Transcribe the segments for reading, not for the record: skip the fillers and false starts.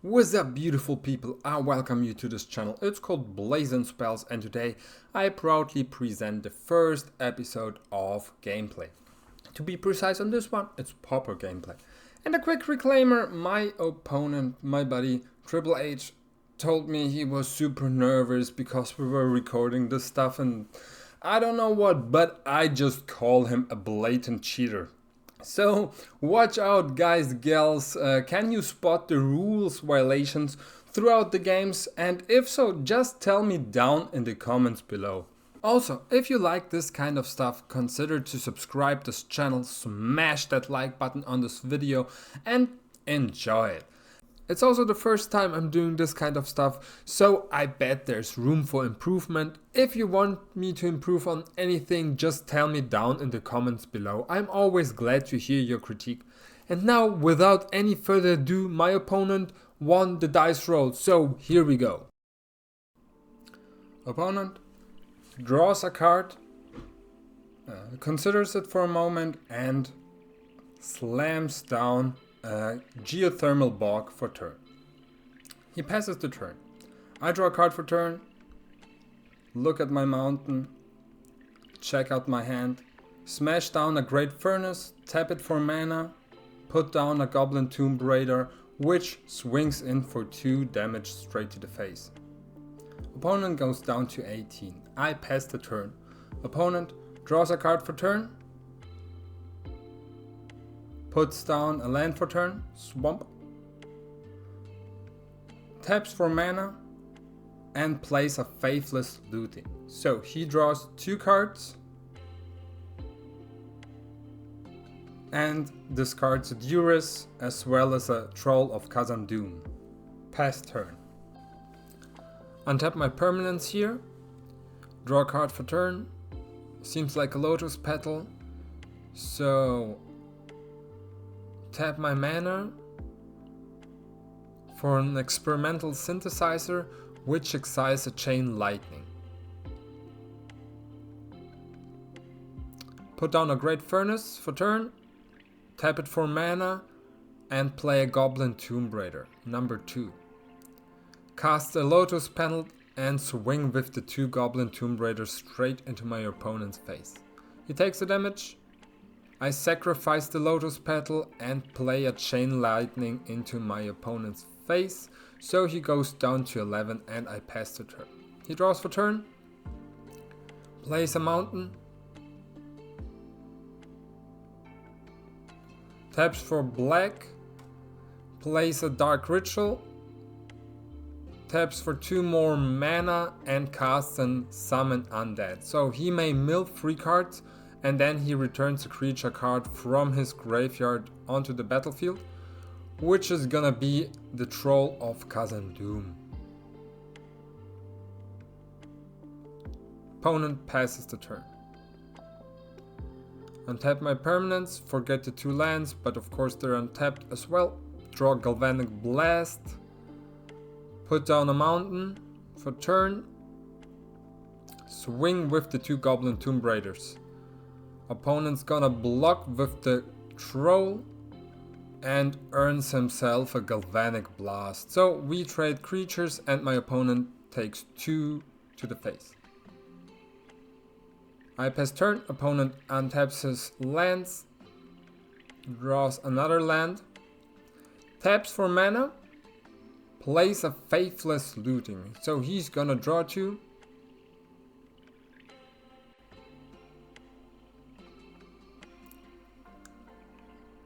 What's up, beautiful people? I welcome you to this channel. It's called Blazing Spells, and today I proudly present the first episode of gameplay. To be precise on this one, it's Pauper gameplay. And a quick reclaimer, my opponent, my buddy Triple H, told me he was super nervous because we were recording this stuff and I don't know what, but I just call him a blatant cheater. So watch out, guys, gals. Can you spot the rules violations throughout the games? And if so, just tell me down in the comments below. Also, if you like this kind of stuff, consider to subscribe this channel, smash that like button on this video and enjoy it. It's also the first time I'm doing this kind of stuff, so I bet there's room for improvement. If you want me to improve on anything, just tell me down in the comments below. I'm always glad to hear your critique. And now, without any further ado, my opponent won the dice roll, so here we go. Opponent draws a card, considers it for a moment and slams down a geothermal bog for turn. He passes the turn. I draw a card for turn, look at my mountain, check out my hand, smash down a great furnace, tap it for mana, put down a goblin tomb raider, which swings in for 2 damage straight to the face. Opponent goes down to 18. I pass the turn. Opponent draws a card for turn, puts down a land for turn, swamp, taps for mana, and plays a Faithless Looting. So he draws 2 cards and discards a Duris as well as a Troll of Khazad-dûm. Pass turn. Untap my permanents here, draw a card for turn, seems like a Lotus Petal, so tap my mana for an experimental synthesizer which excites a chain lightning. Put down a great furnace for turn, tap it for mana and play a goblin tomb raider, number 2. Cast a Lotus Petal and swing with the 2 goblin tomb raiders straight into my opponent's face. He takes the damage. I sacrifice the Lotus Petal and play a Chain Lightning into my opponent's face, so he goes down to 11 and I pass the turn. He draws for turn, plays a mountain, taps for black, plays a Dark Ritual, taps for 2 more mana and casts and Summon Undead. So he may mill 3 cards and then he returns a creature card from his graveyard onto the battlefield, which is gonna be the Troll of Khazad-dûm. Opponent passes the turn. Untap my permanents, forget the 2 lands, but of course they're untapped as well. Draw Galvanic Blast, put down a mountain for turn, swing with the 2 Goblin Tomb Raiders. Opponent's gonna block with the Troll and earns himself a Galvanic Blast. So we trade creatures and my opponent takes 2 to the face. I pass turn, opponent untaps his lands, draws another land, taps for mana, plays a Faithless Looting. So he's gonna draw 2.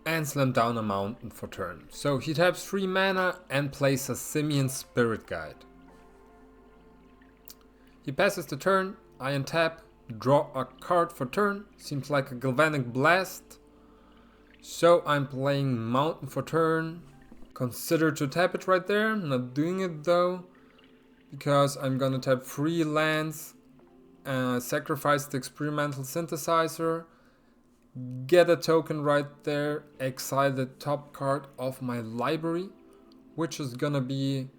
And slam down a mountain for turn. So he taps 3 mana and plays a Simian Spirit Guide. He passes the turn, I untap, draw a card for turn, seems like a Galvanic Blast. So I'm playing mountain for turn. Consider to tap it right there, not doing it though, because I'm gonna tap 3 lands, sacrifice the experimental synthesizer, get a token right there, exile the top card of my library, which is gonna be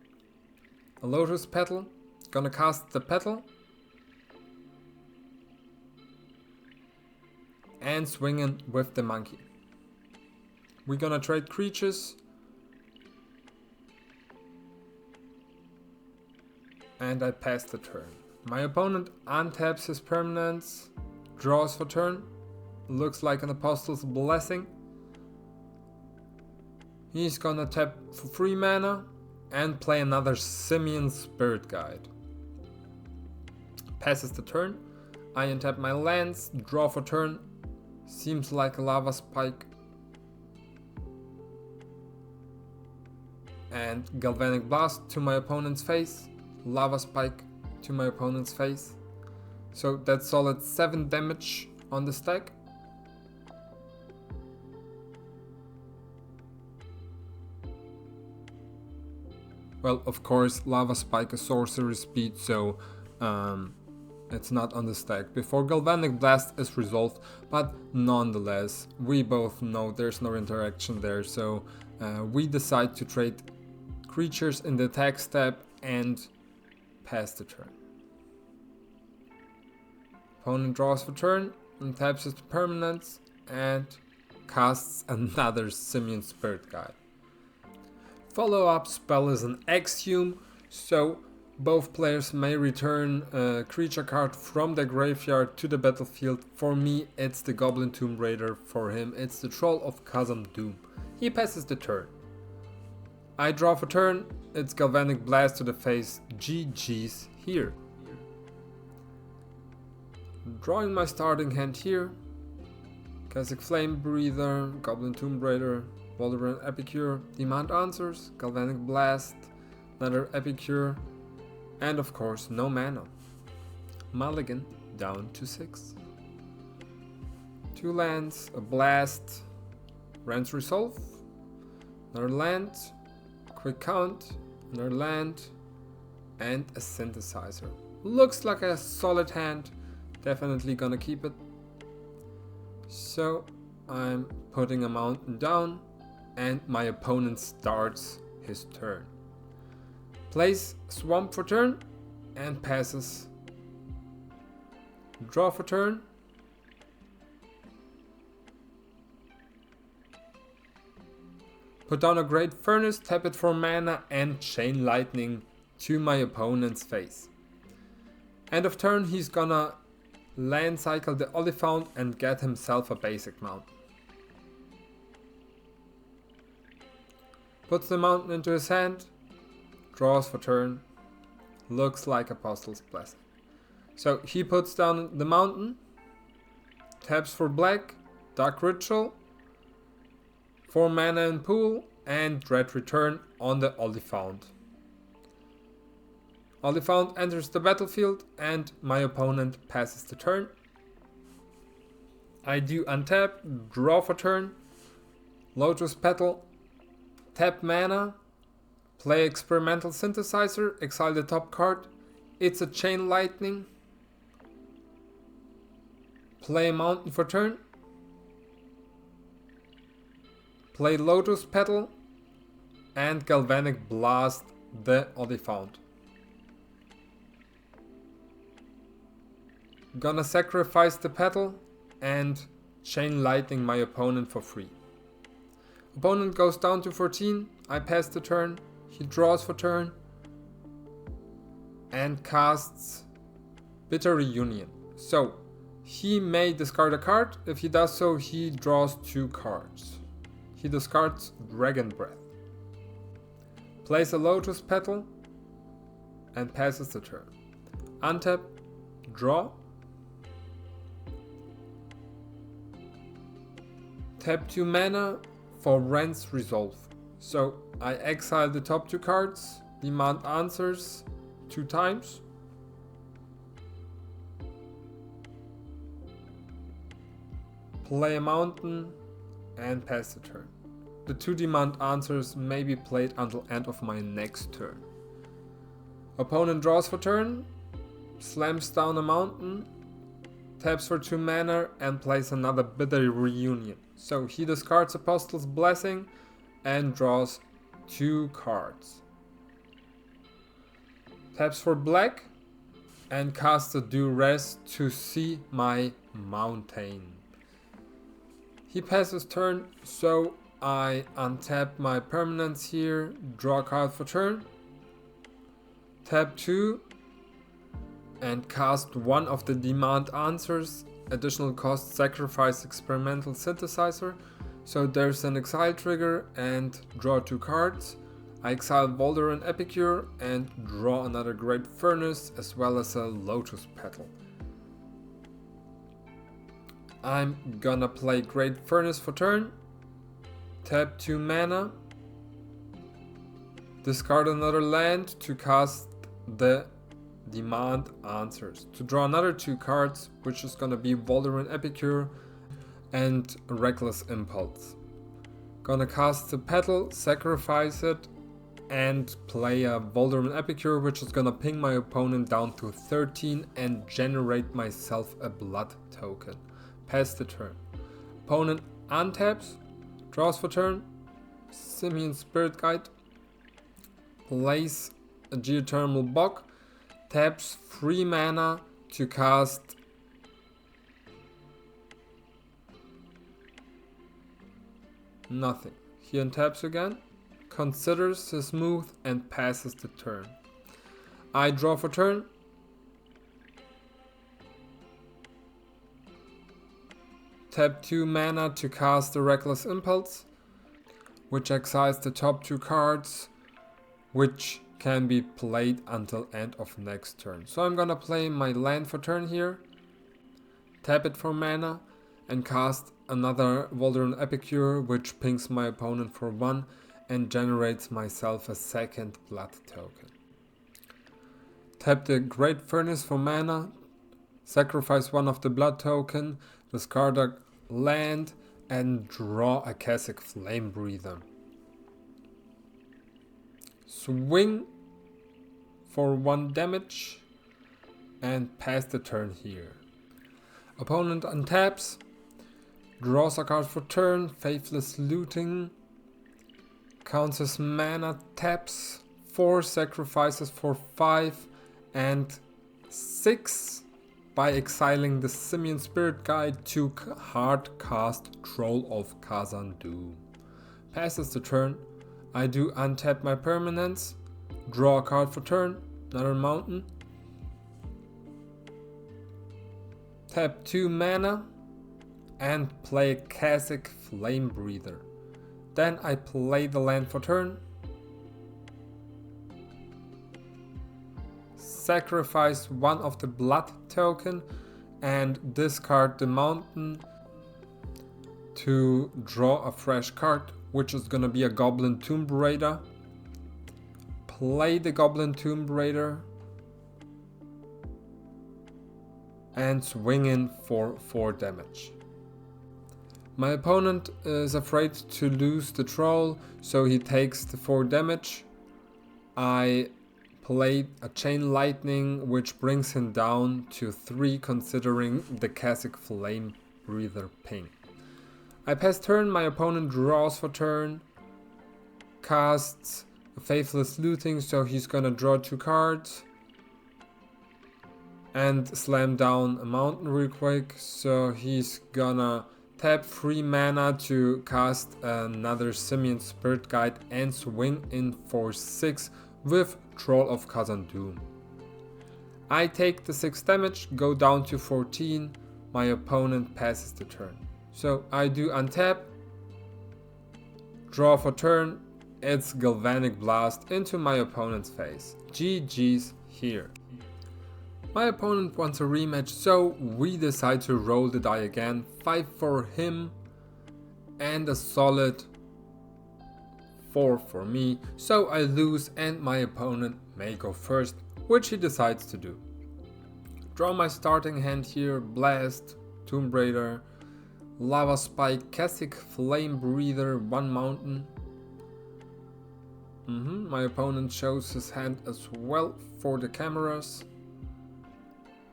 a Lotus Petal. Gonna cast the Petal and swing in with the monkey. We're gonna trade creatures. and I pass the turn. My opponent untaps his permanents, draws for turn, looks like an Apostle's Blessing. He's gonna tap for 3 mana and play another Simian Spirit Guide. Passes the turn, I untap my lands, draw for turn, seems like a Lava Spike, and Galvanic Blast to my opponent's face, Lava Spike to my opponent's face. So that's solid 7 damage on the stack. Well, of course, Lava Spike is sorcery speed, so it's not on the stack before Galvanic Blast is resolved, but nonetheless, we both know there's no interaction there, so we decide to trade creatures in the attack step and pass the turn. Opponent draws for turn and taps his permanents and casts another Simian Spirit Guide. Follow-up spell is an Axiom, so both players may return a creature card from the graveyard to the battlefield. For me, it's the Goblin Tomb Raider. For him, it's the Troll of Khazad Dûm. He passes the turn. I draw for turn, it's Galvanic Blast to the face, GG's here. Drawing my starting hand here, Kazakh Flame Breather, Goblin Tomb Raider, Voldemort Epicure, Demand Answers, Galvanic Blast, another Epicure, and of course no mana. Mulligan down to 6. 2 lands, a Blast, Rand's Resolve, another land, Quick Count, another land, and a Synthesizer. Looks like a solid hand, definitely gonna keep it. So I'm putting a mountain down and my opponent starts his turn. Plays Swamp for turn and passes. Draw for turn. Put down a Great Furnace, tap it for mana and Chain Lightning to my opponent's face. End of turn, he's gonna land cycle the Oliphaunt and get himself a basic mountain. Puts the mountain into his hand, draws for turn, looks like Apostle's Blessing. So he puts down the mountain, taps for black, Dark Ritual, 4 mana in pool, and Dread Return on the Oliphaunt. Oliphaunt enters the battlefield and my opponent passes the turn. I do untap, draw for turn, Lotus Petal, tap mana, play Experimental Synthesizer, exile the top card, it's a Chain Lightning, play Mountain for turn, play Lotus Petal, and Galvanic Blast the Oliphaunt. Gonna sacrifice the petal and Chain Lightning my opponent for free. Opponent goes down to 14, I pass the turn, he draws for turn and casts Bitter Reunion. So he may discard a card, if he does so he draws 2 cards. He discards Dragon Breath. Plays a Lotus Petal and passes the turn. Untap, draw. Tap 2 mana for Rand's Resolve. So I exile the top 2 cards, demand answers 2 times. Play a mountain and pass the turn. The 2 demand answers may be played until end of my next turn. Opponent draws for turn, slams down a mountain, taps for 2 mana and plays another Bitter Reunion. So he discards Apostle's Blessing and draws 2 cards. Taps for black and casts a Duress to see my mountain. He passes turn, so I untap my permanents here, draw a card for turn, tap 2 and cast one of the demand answers. Additional cost, sacrifice experimental synthesizer. So there's an exile trigger and draw 2 cards. I exile Boulder and Epicure and draw another Great Furnace as well as a Lotus Petal. I'm gonna play Great Furnace for turn. Tap 2 mana. Discard another land to cast the demand answers. To draw another 2 cards, which is gonna be Boulder and Epicure and Reckless Impulse. Gonna cast the Petal, sacrifice it, and play a Boulder and Epicure, which is gonna ping my opponent down to 13 and generate myself a blood token. Pass the turn. Opponent untaps, draws for turn, Simian Spirit Guide, plays a Geothermal Bog, taps 3 mana to cast nothing. He untaps again, considers his move and passes the turn. I draw for turn. Tap 2 mana to cast the Reckless Impulse, which exiles the top 2 cards, which can be played until end of next turn. So I'm gonna play my land for turn here, tap it for mana, and cast another Boulder and Epicure, which pings my opponent for 1 and generates myself a second blood token. Tap the Great Furnace for mana, sacrifice one of the blood token, discard a land, and draw a Kazakh Flame Breather. Swing for 1 damage and pass the turn here. Opponent untaps, draws a card for turn, Faithless Looting, counts as mana, taps 4, sacrifices for 5 and 6 by exiling the Simian Spirit Guide to hard cast Troll of Khazan-dûm. Passes the turn. I do untap my permanents, draw a card for turn, another mountain, tap 2 mana and play a Kazakh Flame Breather. Then I play the land for turn, sacrifice one of the blood token and discard the mountain to draw a fresh card, which is gonna be a Goblin Tomb Raider. Play the Goblin Tomb Raider and swing in for 4 damage. My opponent is afraid to lose the troll, so he takes the 4 damage. I play a Chain Lightning, which brings him down to 3 considering the Kazakh Flame Breather ping. I pass turn, my opponent draws for turn, casts a Faithless Looting, so he's gonna draw 2 cards and slam down a mountain real quick, so he's gonna tap 3 mana to cast another Simian Spirit Guide and swing in for 6 with Troll of Khazan-dûm. I take the 6 damage, go down to 14, my opponent passes the turn. So I do untap, draw for turn, it's Galvanic Blast into my opponent's face. GG's here. My opponent wants a rematch, so we decide to roll the die again. 5 for him and a solid 4 for me, so I lose and my opponent may go first, which he decides to do. Draw my starting hand here, Blast, Tomb Raider, Lava Spike, Kazakh Flame Breather, 1 mountain. My opponent shows his hand as well for the cameras.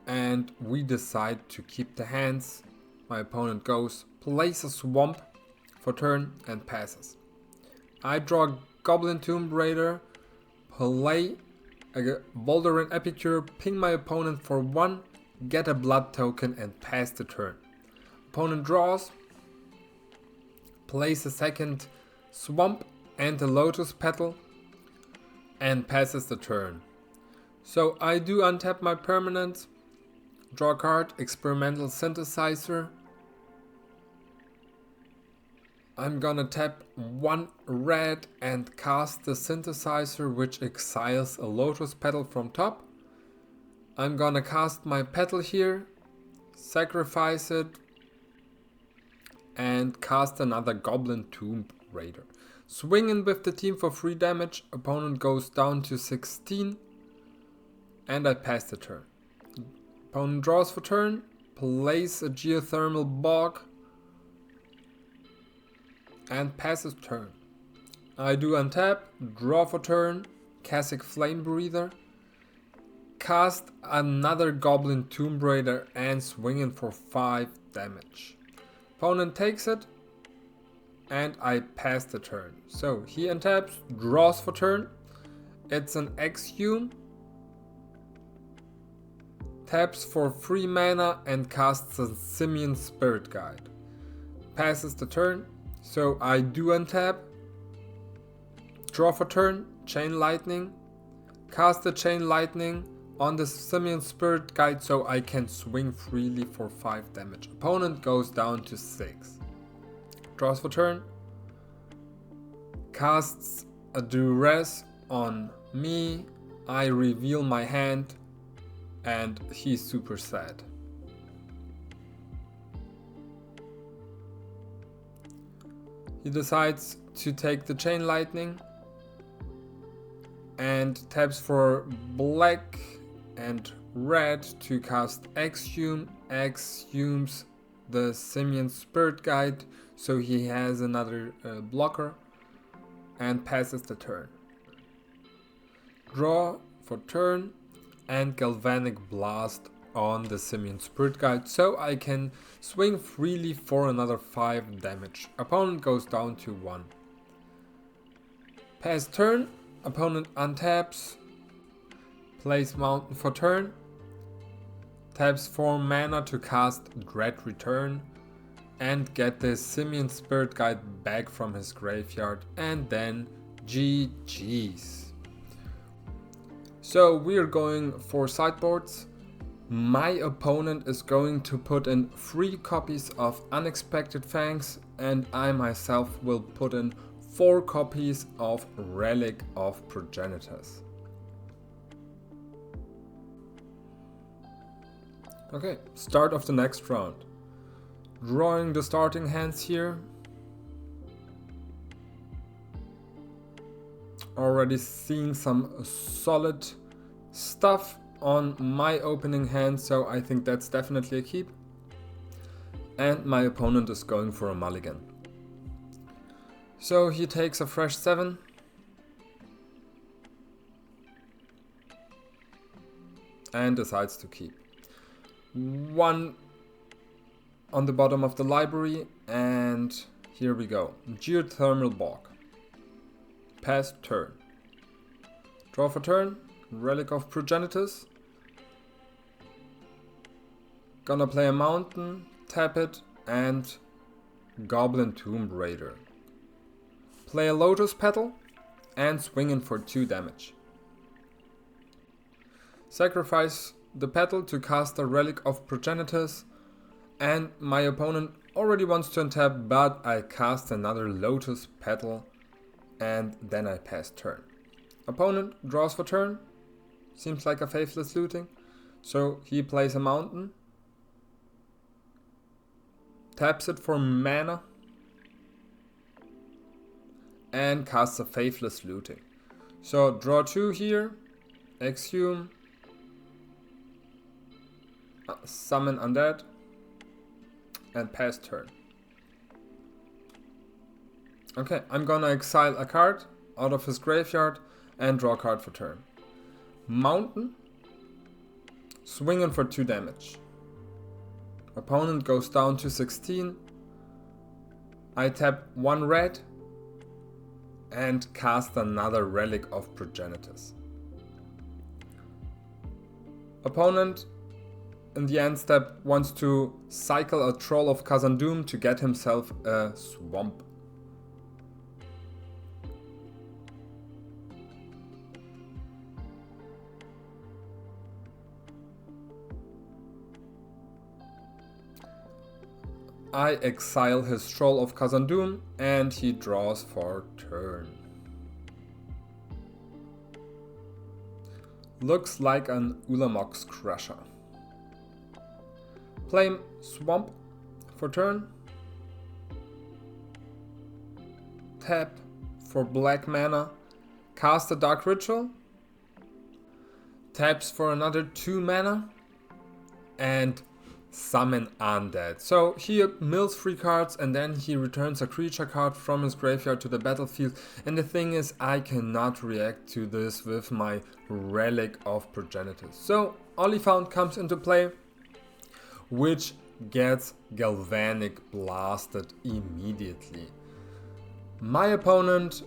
And we decide to keep the hands. My opponent goes, plays a swamp for turn and passes. I draw Goblin Tomb Raider, play a Boulder and Epicure, ping my opponent for 1, get a blood token and pass the turn. Opponent draws, plays a second swamp and a Lotus Petal and passes the turn. So I do untap my permanent, draw a card, Experimental Synthesizer. I'm gonna tap 1 red and cast the Synthesizer, which exiles a Lotus Petal from top. I'm gonna cast my petal here, sacrifice it, and cast another Goblin Tomb Raider. Swing in with the team for 3 damage, opponent goes down to 16, and I pass the turn. Opponent draws for turn, plays a Geothermal Bog, and passes turn. I do untap, draw for turn, Kasich Flame Breather, cast another Goblin Tomb Raider and swing in for 5 damage. Opponent takes it, and I pass the turn. So he untaps, draws for turn. It's an Exhume. Taps for 3 mana and casts a Simian Spirit Guide. Passes the turn. So I do untap. Draw for turn. Chain Lightning. Cast the Chain Lightning on the Simian Spirit Guide so I can swing freely for 5 damage. Opponent goes down to 6. Draws for turn. Casts a Duress on me. I reveal my hand. And he's super sad. He decides to take the Chain Lightning and taps for black and red to cast Exhume. Exhumes the Simian Spirit Guide, so he has another blocker, and passes the turn. Draw for turn and Galvanic Blast on the Simian Spirit Guide, so I can swing freely for another 5 damage. Opponent goes down to 1. Pass turn, opponent untaps, plays Mountain for turn, taps 4 mana to cast Dread Return, and get the Simian Spirit Guide back from his graveyard, and then GG's. So we are going for sideboards. My opponent is going to put in 3 copies of Unexpected Fangs, and I myself will put in 4 copies of Relic of Progenitors. Okay, start of the next round. Drawing the starting hands here. Already seeing some solid stuff on my opening hand, so I think that's definitely a keep. And my opponent is going for a mulligan. So he takes a fresh 7. And decides to keep. 1 on the bottom of the library, and here we go. Geothermal Bog. Pass turn. Draw for turn. Relic of Progenitors. Gonna play a mountain, tap it, and Goblin Tomb Raider. Play a Lotus Petal and swing in for 2 damage. Sacrifice the petal to cast a Relic of Progenitors, and my opponent already wants to untap, but I cast another Lotus Petal and then I pass turn. Opponent draws for turn. Seems like a Faithless Looting. So he plays a mountain. Taps it for mana. And casts a Faithless Looting. So draw 2 here. Exhume. Summon Undead. And pass turn. Okay, I'm gonna exile a card out of his graveyard and draw a card for turn. Mountain. Swinging for 2 damage. Opponent goes down to 16. I tap 1 red and cast another Relic of Progenitors. Opponent in the end step wants to cycle a Troll of Khazad-dûm to get himself a swamp. I exile his Troll of Khazad-dûm and he draws for turn. Looks like an Ulamox Crusher. Play Swamp for turn. Tap for black mana. Cast a Dark Ritual. Taps for another 2 mana. And summon Undead. So he mills 3 cards and then he returns a creature card from his graveyard to the battlefield. And the thing is, I cannot react to this with my Relic of Progenitors. So Oliphaunt comes into play, which gets Galvanic blasted immediately. My opponent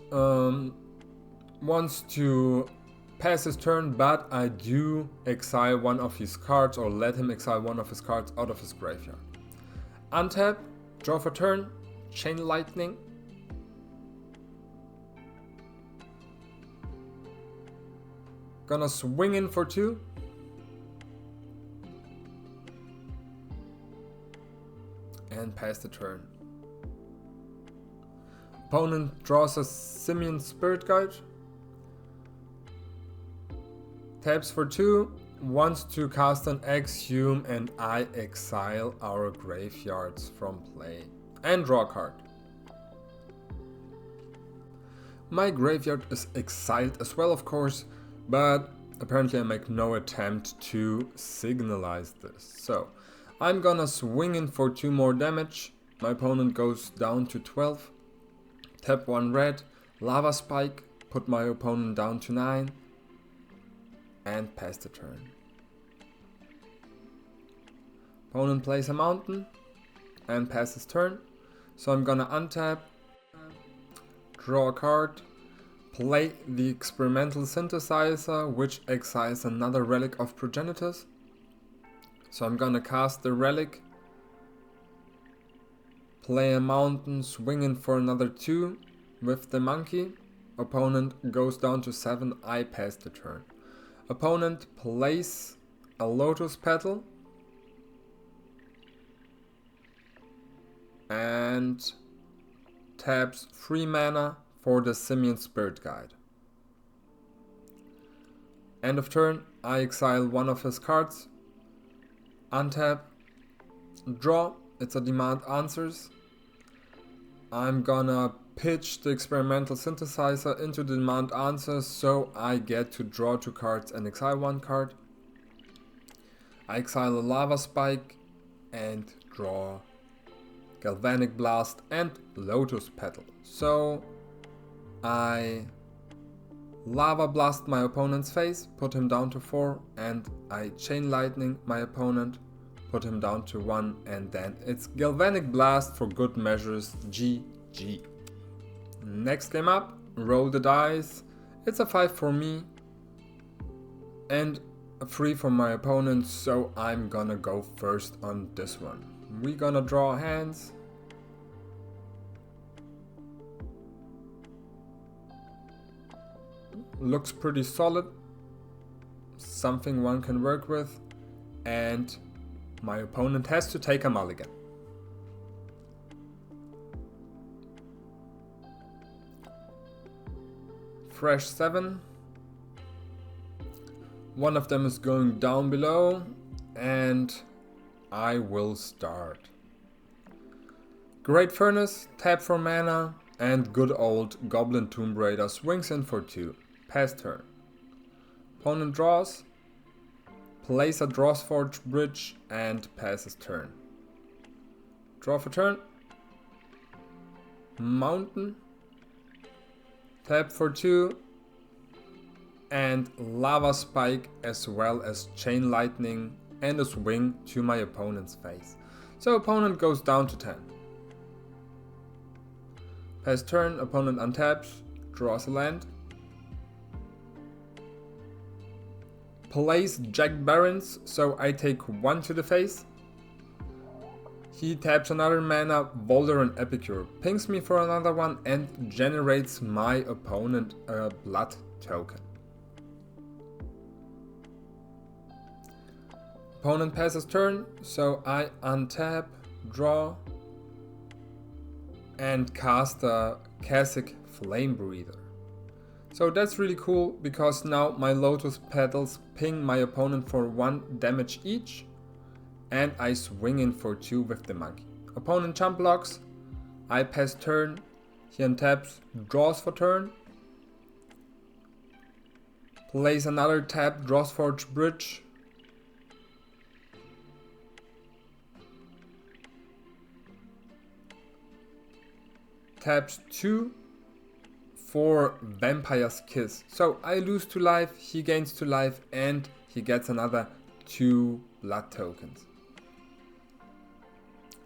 wants to pass his turn, but I do exile one of his cards, or let him exile one of his cards out of his graveyard. Untap, draw for turn, Chain Lightning. Gonna swing in for 2. And pass the turn. Opponent draws a Simian Spirit Guide. Taps for 2, wants to cast an Exhume, and I exile our graveyards from play and draw a card. My graveyard is exiled as well, of course, but apparently I make no attempt to signalize this. So I'm gonna swing in for 2 more damage. My opponent goes down to 12. Tap 1 red, Lava Spike, put my opponent down to 9. And pass the turn. Opponent plays a mountain and passes turn. So I'm gonna untap, draw a card, play the Experimental Synthesizer, which exiles another Relic of Progenitors. So I'm gonna cast the Relic, play a mountain, swing in for another 2 with the monkey. Opponent goes down to 7, I pass the turn. Opponent plays a Lotus Petal and taps 3 mana for the Simian Spirit Guide. End of turn, I exile one of his cards, untap, draw, it's a Demand Answers. I'm gonna pitch the Experimental Synthesizer into the Demand Answers, so I get to draw 2 cards and exile 1 card. I exile a Lava Spike and draw Galvanic Blast and Lotus Petal. So I Lava Blast my opponent's face, put him down to 4, and I Chain Lightning my opponent, put him down to 1, and then it's Galvanic Blast for good measures, GG. Next game up, roll the dice. It's a 5 for me and a 3 for my opponent, so I'm gonna go first on this one. We're gonna draw hands. Looks pretty solid, something one can work with, and my opponent has to take a mulligan. Fresh 7. One of them is going down below, and I will start. Great Furnace, tap for mana, and good old Goblin Tomb Raider swings in for 2. Pass turn. Opponent draws, plays a Drawsforge Bridge, and passes turn. Draw for turn. Mountain. Tap for 2. And Lava Spike, as well as Chain Lightning and a swing to my opponent's face. So opponent goes down to 10. Pass turn, opponent untaps, draws a land. Plays Jack Barons, so I take 1 to the face. He taps another mana, Voldaren Epicure, pings me for another one, and generates my opponent a blood token. Opponent passes turn, so I untap, draw, and cast a Kazakh Flame Breather. So that's really cool because now my Lotus Petals ping my opponent for 1 damage each, and I swing in for 2 with the monkey. Opponent jump blocks, I pass turn, he untaps, draws for turn, plays another tap, draws Forge Bridge, taps 2 for Vampire's Kiss. So I lose 2 life, he gains 2 life, and he gets another 2 blood tokens.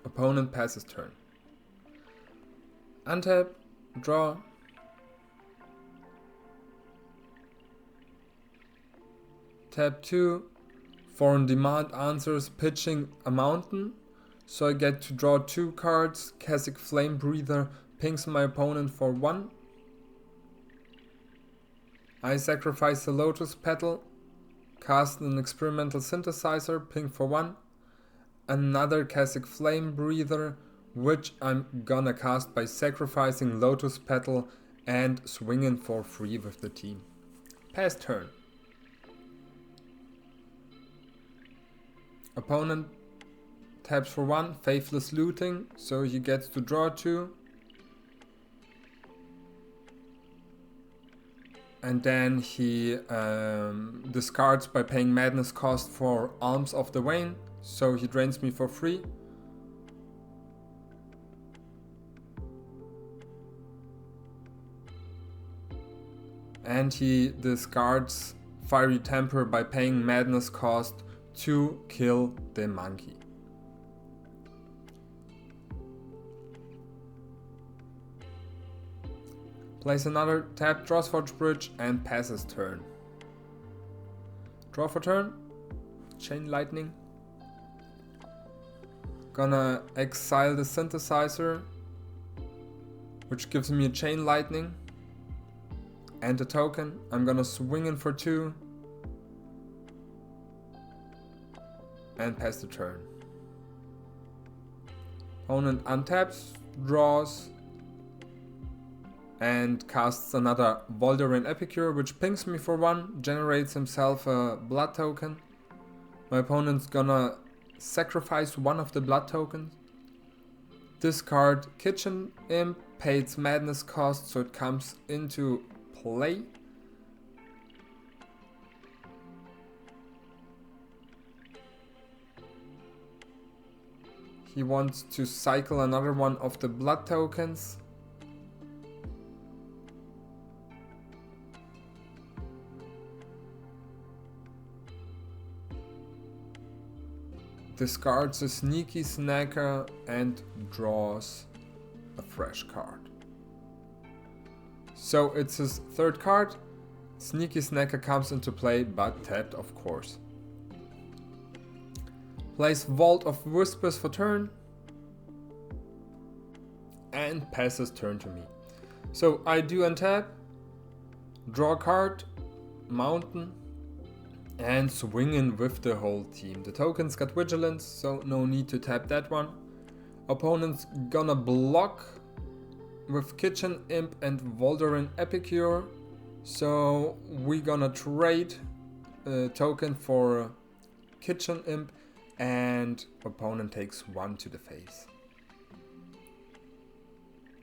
Opponent passes turn. Untap, draw. Tap 2 for on-demand answers, pitching a mountain. So I get to draw 2 cards. Kazakh Flame Breather pings my opponent for 1. I sacrifice the Lotus Petal, cast an Experimental Synthesizer, ping for 1. Another Kazakh Flame Breather, which I'm gonna cast by sacrificing Lotus Petal and swinging for 3 with the team. Pass turn. Opponent taps for 1, Faithless Looting, so he gets to draw 2. And then he discards by paying Madness cost for Alms of the Wane, so he drains me for 3. And he discards Fiery Temper by paying Madness cost to kill the monkey. Plays another tap, draws Forge Bridge, and passes turn. Draw for turn, Chain Lightning. Gonna exile the Synthesizer, which gives me a Chain Lightning and a token. I'm gonna swing in for 2 and pass the turn. Opponent untaps, draws, and casts another Voldaren Epicure, which pings me for 1, generates himself a blood token. My opponent's gonna sacrifice 1 of the blood tokens, discard Kitchen Imp, pay its Madness cost, so it comes into play. He wants to cycle another one of the blood tokens. Discards a Sneaky Snacker and draws a fresh card. So it's his 3rd card. Sneaky Snacker comes into play, but tapped of course. Plays Vault of Whispers for turn and passes turn to me. So I do untap, draw a card, Mountain, and swing in with the whole team. The tokens got Vigilance, so no need to tap that one. Opponent's gonna block with Kitchen Imp and Voldaren Epicure, so we're gonna trade a token for Kitchen Imp, and opponent takes 1 to the face.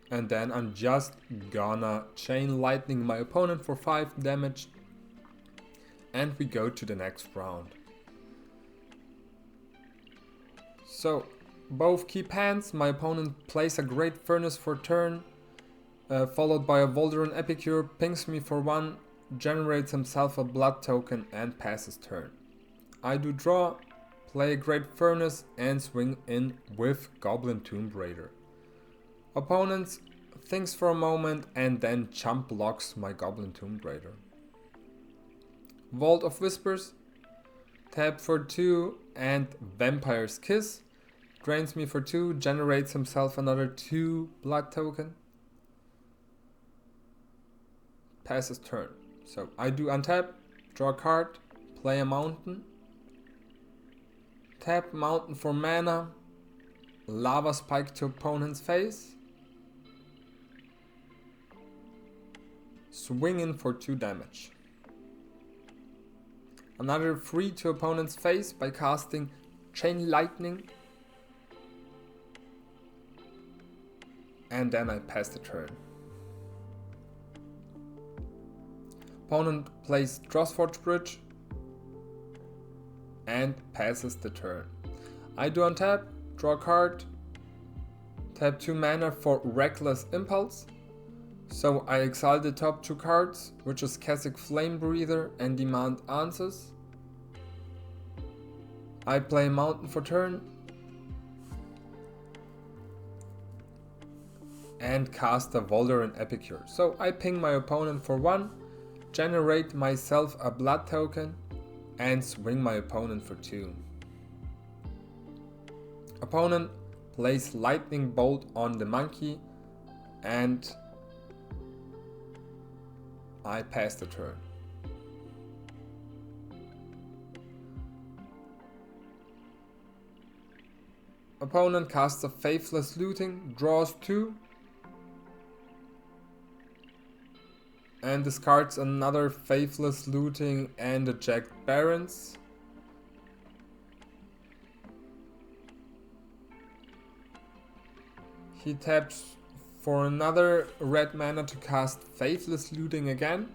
And then I'm just gonna Chain Lightning my opponent for 5 damage, and we go to the next round. So both keep hands. My opponent plays a Great Furnace for turn, followed by a Voldaren Epicure, pings me for 1, generates himself a blood token and passes turn. I do draw, play a Great Furnace and swing in with Goblin Tomb Raider. Opponent thinks for a moment and then jump blocks my Goblin Tomb Raider. Vault of Whispers, tap for 2 and Vampire's Kiss, drains me for 2, generates himself another 2 blood token, passes turn. So I do untap, draw a card, play a Mountain, tap Mountain for mana, Lava Spike to opponent's face, swing in for 2 damage. Another 3 to opponent's face by casting Chain Lightning. And then I pass the turn. Opponent plays Crossforge Bridge and passes the turn. I do untap, draw a card, tap 2 mana for Reckless Impulse. So I exile the top 2 cards, which is Keswick Flame Breather and Demand Answers. I play Mountain for turn and cast a Voldaren Epicure. So I ping my opponent for 1, generate myself a blood token and swing my opponent for 2. Opponent plays Lightning Bolt on the monkey and I pass the turn. Opponent casts a Faithless Looting, draws 2 and discards another Faithless Looting and eject Barons. He taps for another red mana to cast Faithless Looting again.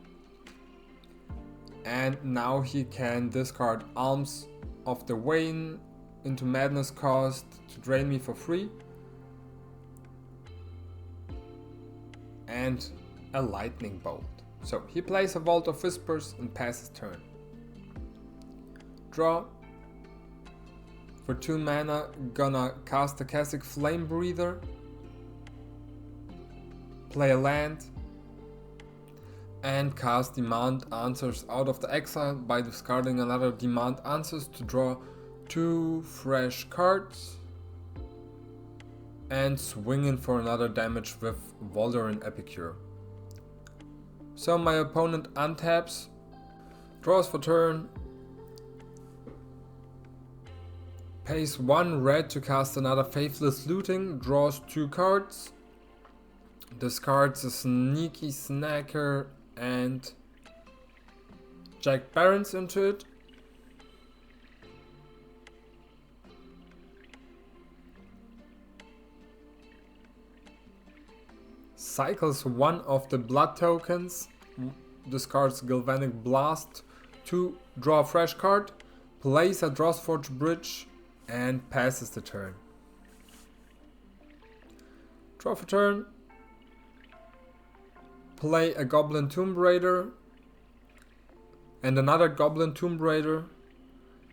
And now he can discard Alms of the Wane into Madness Cost to drain me for free. And a Lightning Bolt. So he plays a Vault of Whispers and passes turn. Draw. For 2 mana, gonna cast a Keswick Flame Breather. Play a land. And cast Demand Answers out of the exile by discarding another Demand Answers to draw 2 fresh cards. And swing in for another damage with Voldaren Epicure. So my opponent untaps, draws for turn, pays 1 red to cast another Faithless Looting, draws 2 cards, discards a Sneaky Snacker and Jack Barons into it. Cycles 1 of the blood tokens, discards Galvanic Blast to draw a fresh card, plays a Crossforge Bridge and passes the turn. Draw for turn, play a Goblin Tomb Raider and another Goblin Tomb Raider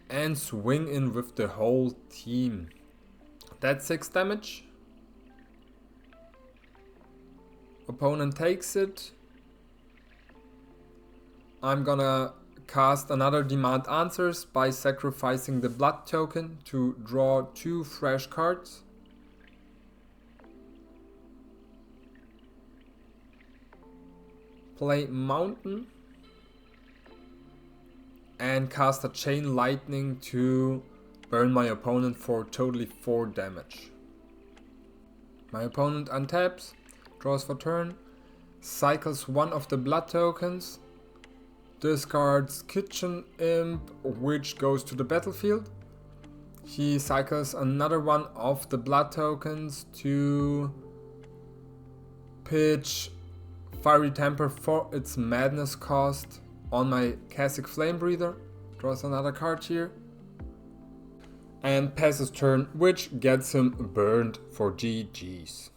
and swing in with the whole team. That's 6 damage. Opponent takes it. I'm gonna cast another Demand Answers by sacrificing the blood token to draw 2 fresh cards. Play Mountain and cast a Chain Lightning to burn my opponent for totally 4 damage. My opponent untaps, draws for turn, cycles 1 of the blood tokens, discards Kitchen Imp, which goes to the battlefield. He cycles another one of the blood tokens to pitch Fiery Temper for its Madness cost on my Keswick Flame Breather, draws another card here, and passes turn, which gets him burned for GG's.